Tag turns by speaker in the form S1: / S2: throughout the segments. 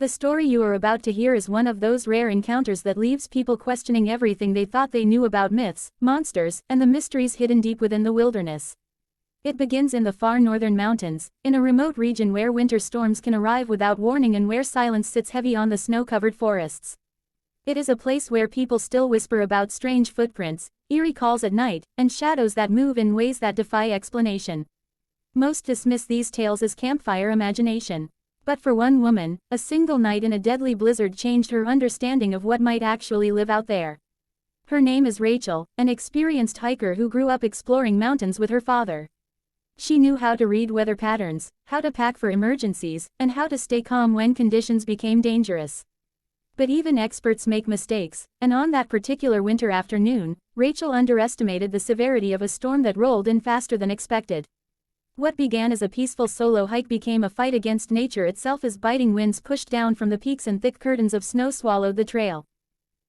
S1: The story you are about to hear is one of those rare encounters that leaves people questioning everything they thought they knew about myths, monsters, and the mysteries hidden deep within the wilderness. It begins in the far northern mountains, in a remote region where winter storms can arrive without warning and where silence sits heavy on the snow-covered forests. It is a place where people still whisper about strange footprints, eerie calls at night, and shadows that move in ways that defy explanation. Most dismiss these tales as campfire imagination. But for one woman, a single night in a deadly blizzard changed her understanding of what might actually live out there. Her name is Rachel, an experienced hiker who grew up exploring mountains with her father. She knew how to read weather patterns, how to pack for emergencies, and how to stay calm when conditions became dangerous. But even experts make mistakes, and on that particular winter afternoon, Rachel underestimated the severity of a storm that rolled in faster than expected. What began as a peaceful solo hike became a fight against nature itself as biting winds pushed down from the peaks and thick curtains of snow swallowed the trail.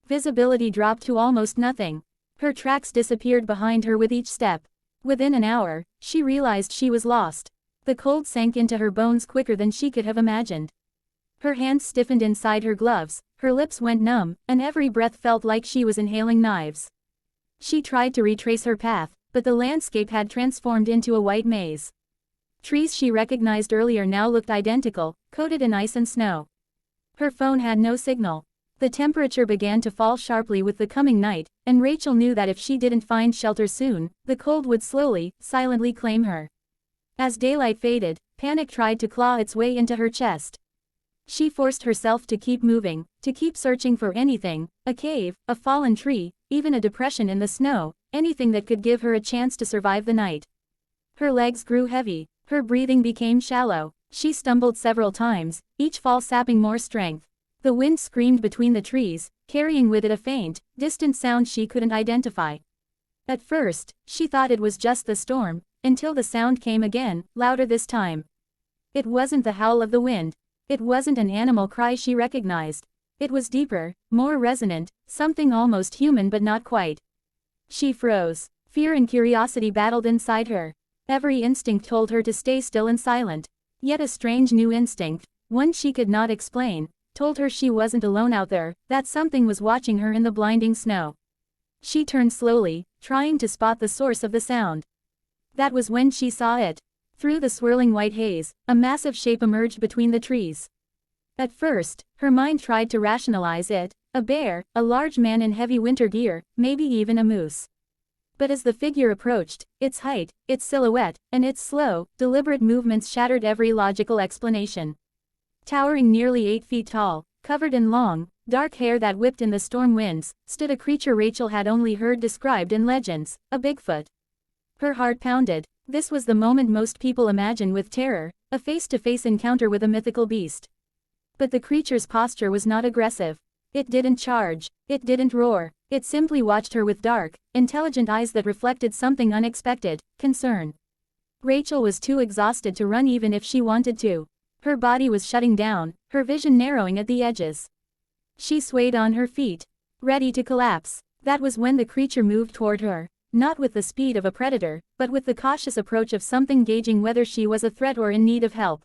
S1: Visibility dropped to almost nothing. Her tracks disappeared behind her with each step. Within an hour, she realized she was lost. The cold sank into her bones quicker than she could have imagined. Her hands stiffened inside her gloves, her lips went numb, and every breath felt like she was inhaling knives. She tried to retrace her path, but the landscape had transformed into a white maze. Trees she recognized earlier now looked identical, coated in ice and snow. Her phone had no signal. The temperature began to fall sharply with the coming night, and Rachel knew that if she didn't find shelter soon, the cold would slowly, silently claim her. As daylight faded, panic tried to claw its way into her chest. She forced herself to keep moving, to keep searching for anything, a cave, a fallen tree, even a depression in the snow, anything that could give her a chance to survive the night. Her legs grew heavy. Her breathing became shallow. She stumbled several times, each fall sapping more strength. The wind screamed between the trees, carrying with it a faint, distant sound she couldn't identify. At first, she thought it was just the storm, until the sound came again, louder this time. It wasn't the howl of the wind. It wasn't an animal cry she recognized. It was deeper, more resonant, something almost human but not quite. She froze. Fear and curiosity battled inside her. Every instinct told her to stay still and silent. Yet a strange new instinct, one she could not explain, told her she wasn't alone out there, that something was watching her in the blinding snow. She turned slowly, trying to spot the source of the sound. That was when she saw it. Through the swirling white haze, a massive shape emerged between the trees. At first, her mind tried to rationalize it, a bear, a large man in heavy winter gear, maybe even a moose. But as the figure approached, its height, its silhouette, and its slow, deliberate movements shattered every logical explanation. Towering nearly 8 feet tall, covered in long, dark hair that whipped in the storm winds, stood a creature Rachel had only heard described in legends, a Bigfoot. Her heart pounded. This was the moment most people imagine with terror, a face-to-face encounter with a mythical beast. But the creature's posture was not aggressive. It didn't charge. It didn't roar. It simply watched her with dark, intelligent eyes that reflected something unexpected, concern. Rachel was too exhausted to run even if she wanted to. Her body was shutting down, her vision narrowing at the edges. She swayed on her feet, ready to collapse. That was when the creature moved toward her, not with the speed of a predator, but with the cautious approach of something gauging whether she was a threat or in need of help.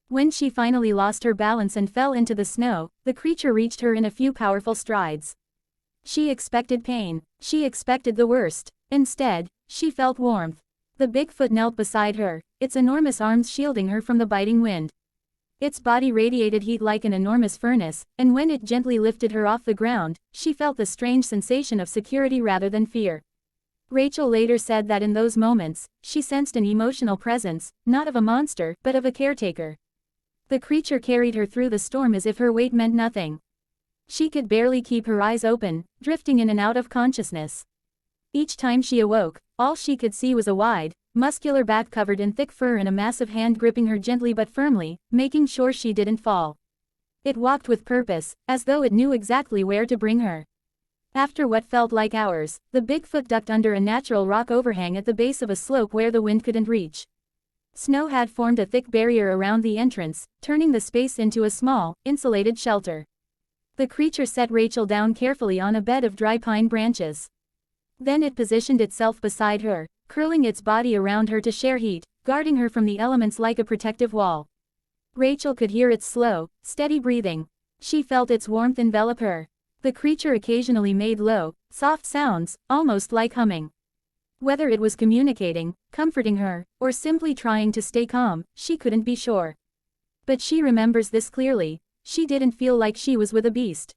S1: When she finally lost her balance and fell into the snow, the creature reached her in a few powerful strides. She expected pain. She expected the worst. Instead, she felt warmth. The Bigfoot knelt beside her, its enormous arms shielding her from the biting wind. Its body radiated heat like an enormous furnace, and when it gently lifted her off the ground, she felt the strange sensation of security rather than fear. Rachel later said that in those moments, she sensed an emotional presence, not of a monster, but of a caretaker. The creature carried her through the storm as if her weight meant nothing. She could barely keep her eyes open, drifting in and out of consciousness. Each time she awoke, all she could see was a wide, muscular back covered in thick fur and a massive hand gripping her gently but firmly, making sure she didn't fall. It walked with purpose, as though it knew exactly where to bring her. After what felt like hours, the Bigfoot ducked under a natural rock overhang at the base of a slope where the wind couldn't reach. Snow had formed a thick barrier around the entrance, turning the space into a small, insulated shelter. The creature set Rachel down carefully on a bed of dry pine branches. Then it positioned itself beside her, curling its body around her to share heat, guarding her from the elements like a protective wall. Rachel could hear its slow, steady breathing. She felt its warmth envelop her. The creature occasionally made low, soft sounds, almost like humming. Whether it was communicating, comforting her, or simply trying to stay calm, she couldn't be sure. But she remembers this clearly. She didn't feel like she was with a beast.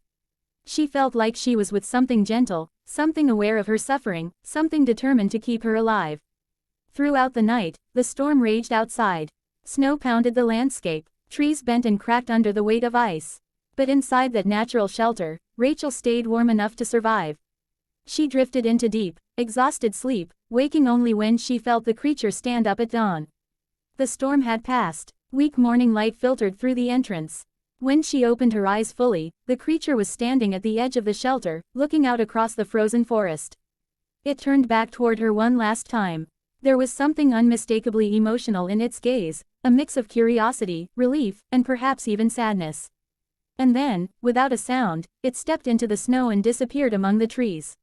S1: She felt like she was with something gentle, something aware of her suffering, something determined to keep her alive. Throughout the night, the storm raged outside. Snow pounded the landscape, trees bent and cracked under the weight of ice. But inside that natural shelter, Rachel stayed warm enough to survive. She drifted into deep, exhausted sleep, waking only when she felt the creature stand up at dawn. The storm had passed. Weak morning light filtered through the entrance. When she opened her eyes fully, the creature was standing at the edge of the shelter, looking out across the frozen forest. It turned back toward her one last time. There was something unmistakably emotional in its gaze, a mix of curiosity, relief, and perhaps even sadness. And then, without a sound, it stepped into the snow and disappeared among the trees.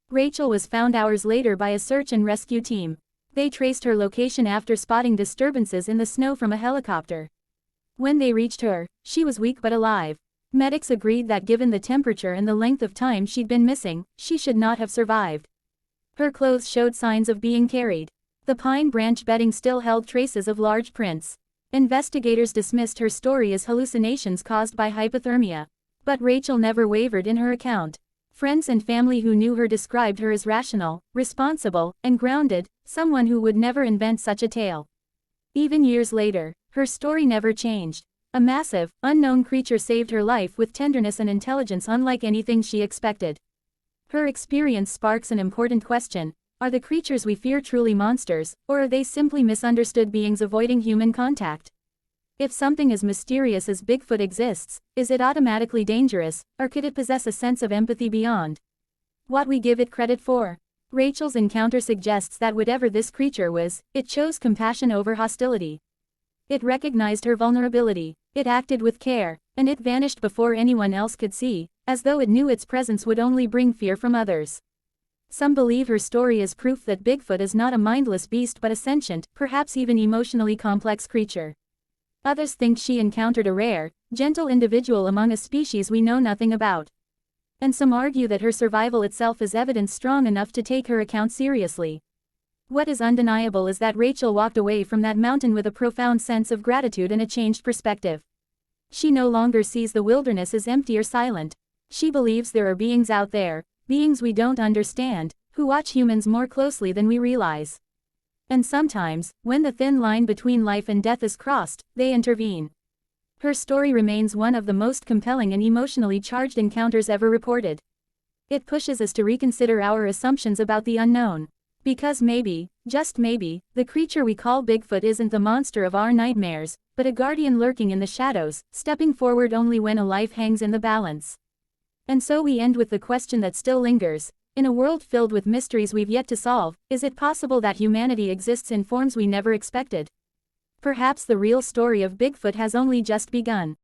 S1: Rachel was found hours later by a search and rescue team. They traced her location after spotting disturbances in the snow from a helicopter. When they reached her, she was weak but alive. Medics agreed that given the temperature and the length of time she'd been missing, she should not have survived. Her clothes showed signs of being carried. The pine branch bedding still held traces of large prints. Investigators dismissed her story as hallucinations caused by hypothermia. But Rachel never wavered in her account. Friends and family who knew her described her as rational, responsible, and grounded, someone who would never invent such a tale. Even years later, her story never changed. A massive, unknown creature saved her life with tenderness and intelligence unlike anything she expected. Her experience sparks an important question: are the creatures we fear truly monsters, or are they simply misunderstood beings avoiding human contact? If something as mysterious as Bigfoot exists, is it automatically dangerous, or could it possess a sense of empathy beyond what we give it credit for? Rachel's encounter suggests that whatever this creature was, it chose compassion over hostility. It recognized her vulnerability, it acted with care, and it vanished before anyone else could see, as though it knew its presence would only bring fear from others. Some believe her story is proof that Bigfoot is not a mindless beast but a sentient, perhaps even emotionally complex creature. Others think she encountered a rare, gentle individual among a species we know nothing about. And some argue that her survival itself is evidence strong enough to take her account seriously. What is undeniable is that Rachel walked away from that mountain with a profound sense of gratitude and a changed perspective. She no longer sees the wilderness as empty or silent. She believes there are beings out there, beings we don't understand, who watch humans more closely than we realize. And sometimes, when the thin line between life and death is crossed, they intervene. Her story remains one of the most compelling and emotionally charged encounters ever reported. It pushes us to reconsider our assumptions about the unknown. Because maybe, just maybe, the creature we call Bigfoot isn't the monster of our nightmares, but a guardian lurking in the shadows, stepping forward only when a life hangs in the balance. And so we end with the question that still lingers. In a world filled with mysteries we've yet to solve, is it possible that humanity exists in forms we never expected? Perhaps the real story of Bigfoot has only just begun.